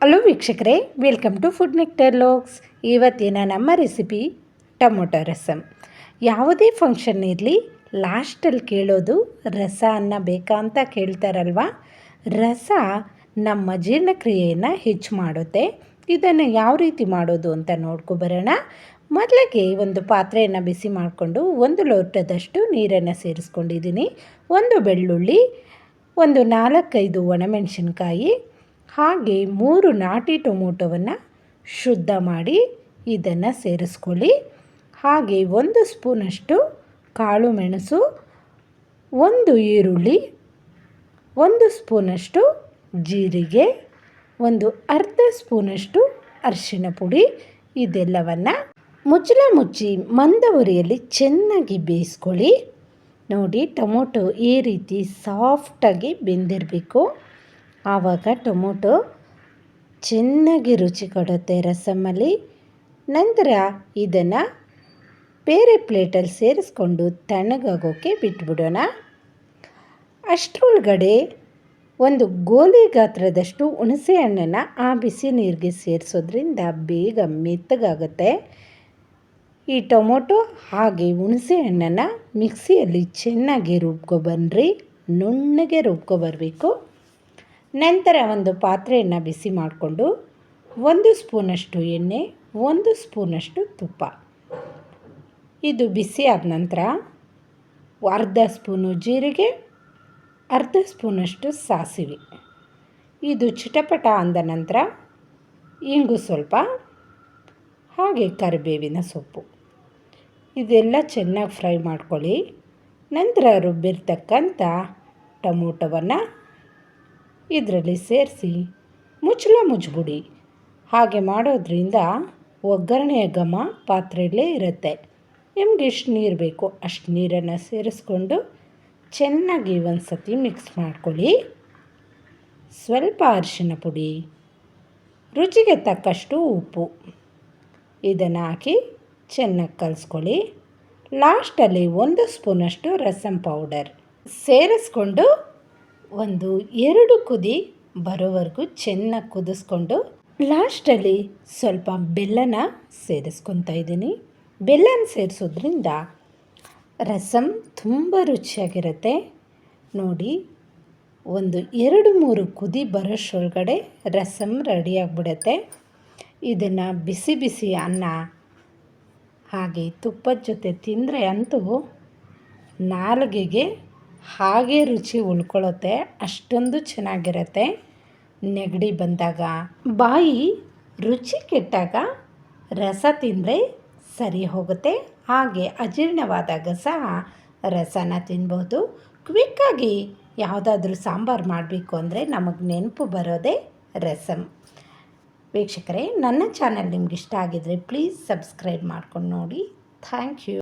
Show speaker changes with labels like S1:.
S1: Hello ವೀಕ್ಷಕರೇ, welcome to food nectar logs. ಇವತ್ತಿನ ನಮ್ಮ ರೆಸಿಪಿ ಟೊಮೊಟೊ ರಸಮ್. ಯಾವುದೇ ಫಂಕ್ಷನ್ ಇರಲಿ ಲಾಸ್ಟಲ್ಲಿ ಕೇಳೋದು ರಸ ಅನ್ನ ಬೇಕಾ ಅಂತ ಕೇಳ್ತಾರಲ್ವ. ರಸ ನಮ್ಮ ಜೀರ್ಣಕ್ರಿಯೆಯನ್ನು ಹೆಚ್ಚು ಮಾಡುತ್ತೆ. ಇದನ್ನು ಯಾವ ರೀತಿ ಮಾಡೋದು ಅಂತ ನೋಡ್ಕೊಬರೋಣ. ಮೊದಲಿಗೆ ಒಂದು ಪಾತ್ರೆಯನ್ನು ಬಿಸಿ ಮಾಡಿಕೊಂಡು 1 ಲೋಟದಷ್ಟು ನೀರನ್ನು ಸೇರಿಸ್ಕೊಂಡಿದ್ದೀನಿ. 1 ಬೆಳ್ಳುಳ್ಳಿ, ಒಂದು 4-5 ಒಣಮೆಣಸಿನ್ಕಾಯಿ, ಹಾಗೆ 3 ನಾಟಿ ಟೊಮೊಟೊವನ್ನು ಶುದ್ಧ ಮಾಡಿ ಇದನ್ನು ಸೇರಿಸ್ಕೊಳ್ಳಿ. ಹಾಗೆ 1 ಸ್ಪೂನಷ್ಟು ಕಾಳು ಮೆಣಸು, 1 ಈರುಳ್ಳಿ, 1 ಸ್ಪೂನಷ್ಟು ಜೀರಿಗೆ, ಒಂದು ಅರ್ಧ ಸ್ಪೂನಷ್ಟು ಅರಿಶಿಣ ಪುಡಿ, ಇದೆಲ್ಲವನ್ನು ಮುಚ್ಚಳ ಮುಚ್ಚಿ ಮಂದ ಉರಿಯಲ್ಲಿ ಚೆನ್ನಾಗಿ ಬೇಯಿಸ್ಕೊಳ್ಳಿ. ನೋಡಿ, ಟೊಮೊಟೊ ಈ ರೀತಿ ಸಾಫ್ಟಾಗಿ ಬೆಂದಿರಬೇಕು. ಆವಾಗ ಟೊಮೊಟೊ ಚೆನ್ನಾಗಿ ರುಚಿ ಕೊಡುತ್ತೆ ರಸಮಲ್ಲಿ. ನಂತರ ಇದನ್ನು ಬೇರೆ ಪ್ಲೇಟಲ್ಲಿ ಸೇರಿಸ್ಕೊಂಡು ತಣ್ಣಗಾಗೋಕ್ಕೆ ಬಿಟ್ಬಿಡೋಣ. ಅಷ್ಟರೊಳಗಡೆ ಒಂದು ಗೋಲಿ ಗಾತ್ರದಷ್ಟು ಹುಣಸೆ ಹಣ್ಣನ್ನು ಆ ಬಿಸಿ ನೀರಿಗೆ ಸೇರಿಸೋದ್ರಿಂದ ಬೇಗ ಮೆತ್ತಗಾಗುತ್ತೆ. ಈ ಟೊಮೊಟೊ ಹಾಗೆ ಹುಣಸೆ ಹಣ್ಣನ್ನು ಮಿಕ್ಸಿಯಲ್ಲಿ ಚೆನ್ನಾಗಿ ರುಬ್ಕೊಬನ್ನಿರಿ. ನುಣ್ಣಗೆ ರುಬ್ಕೊಬರಬೇಕು. ನಂತರ ಒಂದು ಪಾತ್ರೆಯನ್ನು ಬಿಸಿ ಮಾಡಿಕೊಂಡು 1 ಸ್ಪೂನಷ್ಟು ಎಣ್ಣೆ, 1 ಸ್ಪೂನಷ್ಟು ತುಪ್ಪ, ಇದು ಬಿಸಿ ಆದ ನಂತರ ಅರ್ಧ ಸ್ಪೂನು ಜೀರಿಗೆ, ಅರ್ಧ ಸ್ಪೂನಷ್ಟು ಸಾಸಿವೆ, ಇದು ಚಿಟಪಟ ಅಂದ ನಂತರ ಇಂಗು ಸ್ವಲ್ಪ, ಹಾಗೆ ಕರಿಬೇವಿನ ಸೊಪ್ಪು, ಇದೆಲ್ಲ ಚೆನ್ನಾಗಿ ಫ್ರೈ ಮಾಡ್ಕೊಳ್ಳಿ. ನಂತರ ರುಬ್ಬಿರ್ತಕ್ಕಂಥ ಟೊಮೊಟೊವನ್ನು ಇದರಲ್ಲಿ ಸೇರಿಸಿ ಮುಚ್ಚಳ ಮುಚ್ಚಿಬಿಡಿ. ಹಾಗೆ ಮಾಡೋದ್ರಿಂದ ಒಗ್ಗರಣೆಯ ಘಮ ಪಾತ್ರೆಯಲ್ಲೇ ಇರುತ್ತೆ. ನಿಮ್ಗೆ ಎಷ್ಟು ನೀರು ಬೇಕೋ ಅಷ್ಟು ನೀರನ್ನು ಸೇರಿಸ್ಕೊಂಡು ಚೆನ್ನಾಗಿ ಒಂದು ಸತಿ ಮಿಕ್ಸ್ ಮಾಡ್ಕೊಳ್ಳಿ. ಸ್ವಲ್ಪ ಅರಿಶಿಣ ಪುಡಿ, ರುಚಿಗೆ ತಕ್ಕಷ್ಟು ಉಪ್ಪು, ಇದನ್ನು ಹಾಕಿ ಚೆನ್ನಾಗಿ ಕಲಿಸ್ಕೊಳ್ಳಿ. ಲಾಸ್ಟಲ್ಲಿ 1 ಸ್ಪೂನಷ್ಟು ರಸಮ್ ಪೌಡರ್ ಸೇರಿಸ್ಕೊಂಡು ಒಂದು 2 ಕುದಿ ಬರೋವರೆಗೂ ಚೆನ್ನಾಗಿ ಕುದಿಸ್ಕೊಂಡು ಲಾಸ್ಟಲ್ಲಿ ಸ್ವಲ್ಪ ಬೆಲ್ಲನ ಸೇರಿಸ್ಕೊತಾ ಇದ್ದೀನಿ. ಬೆಲ್ಲನ ಸೇರಿಸೋದ್ರಿಂದ ರಸಮ್ ತುಂಬ ರುಚಿಯಾಗಿರುತ್ತೆ. ನೋಡಿ, ಒಂದು 2-3 ಕುದಿ ಬರೋಷ್ಟರೊಳಗಡೆ ರಸಮ್ ರೆಡಿಯಾಗಿಬಿಡುತ್ತೆ. ಇದನ್ನು ಬಿಸಿ ಬಿಸಿ ಅನ್ನ ಹಾಗೆ ತುಪ್ಪದ ಜೊತೆ ತಿಂದರೆ ಅಂತೂ ನಾಲಿಗೆಗೆ ಹಾಗೆ ರುಚಿ ಉಳ್ಕೊಳ್ಳುತ್ತೆ. ಅಷ್ಟೊಂದು ಚೆನ್ನಾಗಿರುತ್ತೆ. ನೆಗಡಿ ಬಂದಾಗ, ಬಾಯಿ ರುಚಿ ಕೆಟ್ಟಾಗ ರಸ ತಿಂದರೆ ಸರಿ ಹೋಗುತ್ತೆ. ಹಾಗೆ ಅಜೀರ್ಣವಾದಾಗ ಸಹ ರಸನ ತಿನ್ಬೋದು. ಕ್ವಿಕ್ಕಾಗಿ ಯಾವುದಾದ್ರೂ ಸಾಂಬಾರು ಮಾಡಬೇಕು ಅಂದರೆ ನಮಗೆ ನೆನಪು ಬರೋದೇ ರಸಮ್. ವೀಕ್ಷಕರೇ, ನನ್ನ ಚಾನಲ್ ನಿಮ್ಗೆ ಇಷ್ಟ ಆಗಿದರೆ ಪ್ಲೀಸ್ ಸಬ್ಸ್ಕ್ರೈಬ್ ಮಾಡ್ಕೊಂಡು ನೋಡಿ. Thank you.